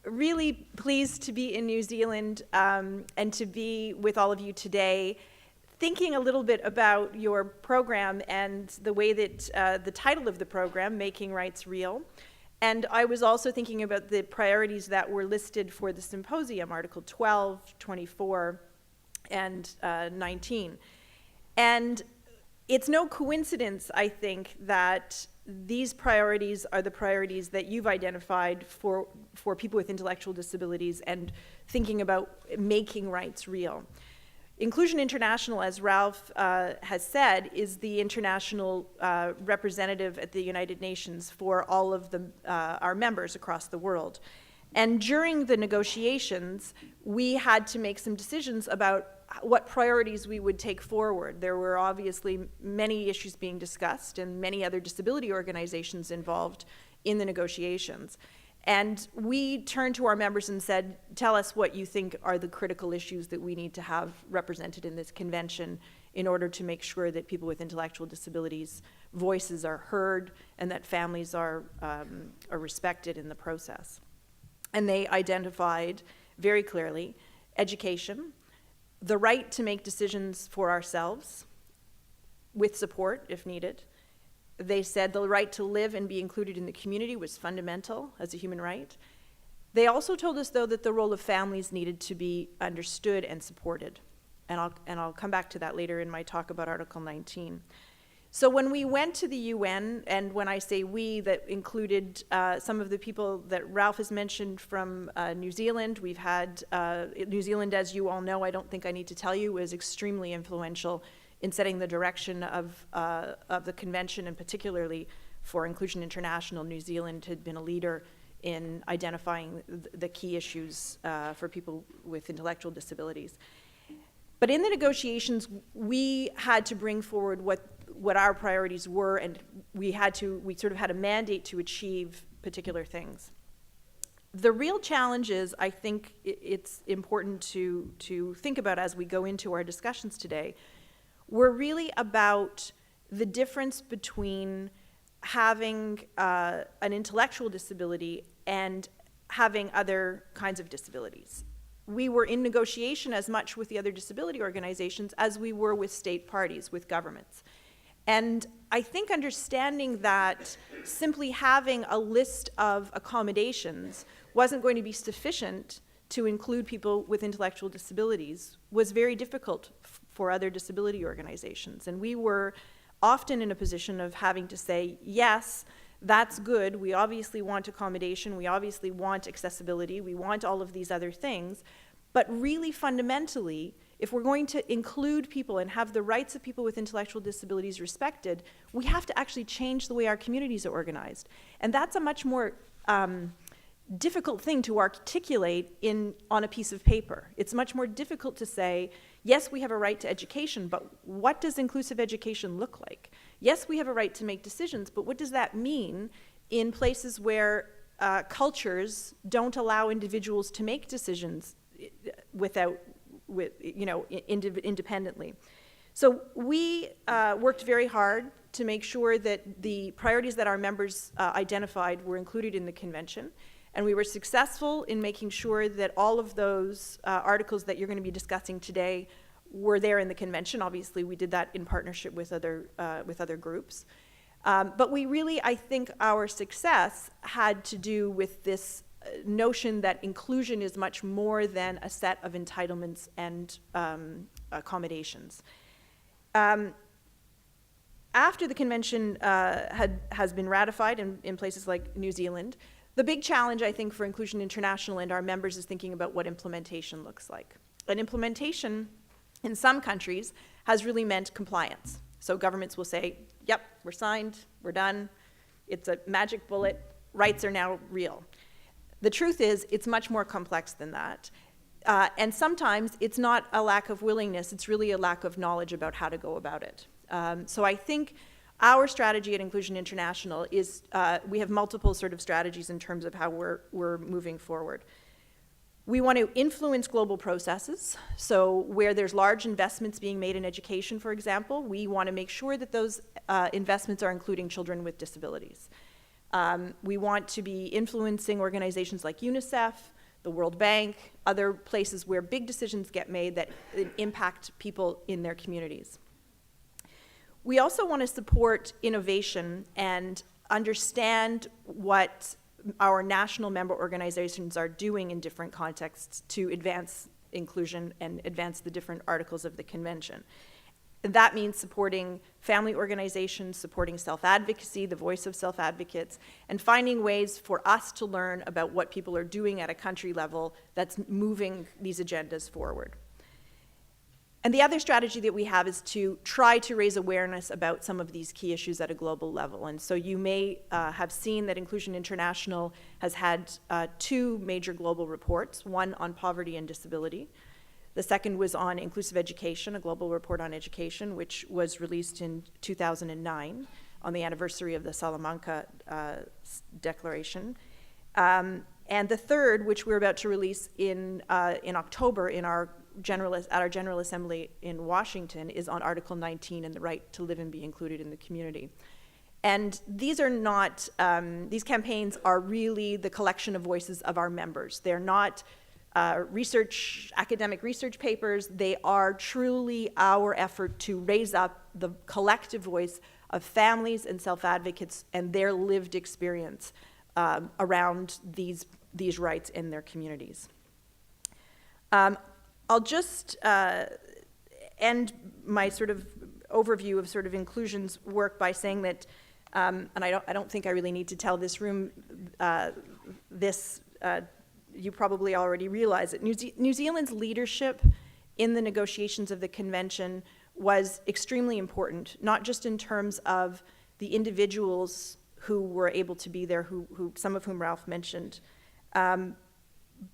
really pleased to be in New Zealand and to be with all of you today, thinking a little bit about your program and the way that the title of the program, Making Rights Real. And I was also thinking about the priorities that were listed for the symposium, Article 12, 24, and 19. And it's no coincidence, I think, that these priorities are the priorities that you've identified for people with intellectual disabilities and thinking about making rights real. Inclusion International, as Ralph has said, is the international representative at the United Nations for all of our members across the world. And during the negotiations, we had to make some decisions about what priorities we would take forward. There were obviously many issues being discussed and many other disability organizations involved in the negotiations. And we turned to our members and said, tell us what you think are the critical issues that we need to have represented in this convention in order to make sure that people with intellectual disabilities' voices are heard and that families are respected in the process. And they identified very clearly education, the right to make decisions for ourselves with support if needed. They said the right to live and be included in the community was fundamental as a human right. They also told us, though, that the role of families needed to be understood and supported. And I'll come back to that later in my talk about Article 19. So when we went to the UN, and when I say we, that included some of the people that Ralph has mentioned from New Zealand. We've had, New Zealand, as you all know, I don't think I need to tell you, was extremely influential in setting the direction of the convention, and particularly for Inclusion International. New Zealand had been a leader in identifying the key issues for people with intellectual disabilities. But in the negotiations, we had to bring forward what our priorities were, and we sort of had a mandate to achieve particular things. The real challenges, I think it's important to think about as we go into our discussions today, were really about the difference between having an intellectual disability and having other kinds of disabilities. We were in negotiation as much with the other disability organizations as we were with state parties, with governments. And I think understanding that simply having a list of accommodations wasn't going to be sufficient to include people with intellectual disabilities was very difficult for other disability organizations. And we were often in a position of having to say, yes, that's good. We obviously want accommodation. We obviously want accessibility. We want all of these other things. But really fundamentally, if we're going to include people and have the rights of people with intellectual disabilities respected, we have to actually change the way our communities are organized. And that's a much more difficult thing to articulate on a piece of paper. It's much more difficult to say, yes, we have a right to education, but what does inclusive education look like? Yes, we have a right to make decisions, but what does that mean in places where cultures don't allow individuals to make decisions independently? So we worked very hard to make sure that the priorities that our members identified were included in the convention. And we were successful in making sure that all of those articles that you're going to be discussing today were there in the convention. Obviously, we did that in partnership with other groups. But we really, I think, our success had to do with this notion that inclusion is much more than a set of entitlements and accommodations. After the convention has been ratified in places like New Zealand, the big challenge, I think, for Inclusion International and our members is thinking about what implementation looks like. And implementation in some countries has really meant compliance. So governments will say, yep, we're signed, we're done, it's a magic bullet, rights are now real. The truth is, it's much more complex than that. And sometimes it's not a lack of willingness, it's really a lack of knowledge about how to go about it. So I think our strategy at Inclusion International is, we have multiple sort of strategies in terms of how we're moving forward. We want to influence global processes. So where there's large investments being made in education, for example, we want to make sure that those investments are including children with disabilities. We want to be influencing organizations like UNICEF, the World Bank, other places where big decisions get made that impact people in their communities. We also want to support innovation and understand what our national member organizations are doing in different contexts to advance inclusion and advance the different articles of the convention. And that means supporting family organizations, supporting self-advocacy, the voice of self-advocates, and finding ways for us to learn about what people are doing at a country level that's moving these agendas forward. And the other strategy that we have is to try to raise awareness about some of these key issues at a global level. And so you may have seen that Inclusion International has had 2 major global reports, one on poverty and disability. The second was on inclusive education, a global report on education, which was released in 2009 on the anniversary of the Salamanca Declaration. And the third, which we're about to release in October at our General Assembly in Washington, is on Article 19 and the right to live and be included in the community. And these are not, these campaigns are really the collection of voices of our members. They're not academic research papers. They are truly our effort to raise up the collective voice of families and self-advocates and their lived experience around these rights in their communities. I'll just end my sort of overview of sort of inclusion's work by saying that, and I don't think I really need to tell this room this, you probably already realize it. New Zealand's leadership in the negotiations of the convention was extremely important, not just in terms of the individuals who were able to be there, some of whom Ralph mentioned,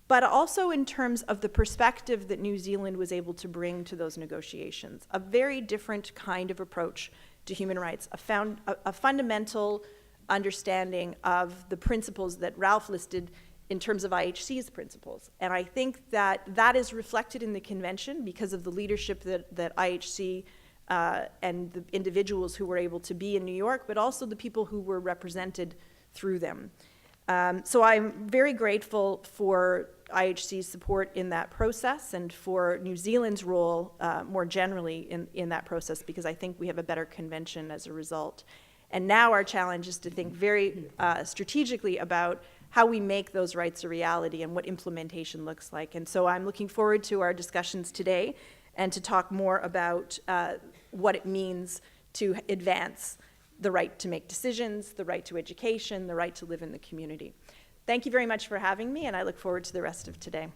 but also in terms of the perspective that New Zealand was able to bring to those negotiations. A very different kind of approach to human rights, a fundamental understanding of the principles that Ralph listed in terms of IHC's principles. And I think that that is reflected in the convention because of the leadership that IHC and the individuals who were able to be in New York, but also the people who were represented through them. So I'm very grateful for IHC's support in that process and for New Zealand's role more generally in that process, because I think we have a better convention as a result. And now our challenge is to think very strategically about how we make those rights a reality and what implementation looks like. And so I'm looking forward to our discussions today and to talk more about what it means to advance the right to make decisions, the right to education, the right to live in the community. Thank you very much for having me, and I look forward to the rest of today.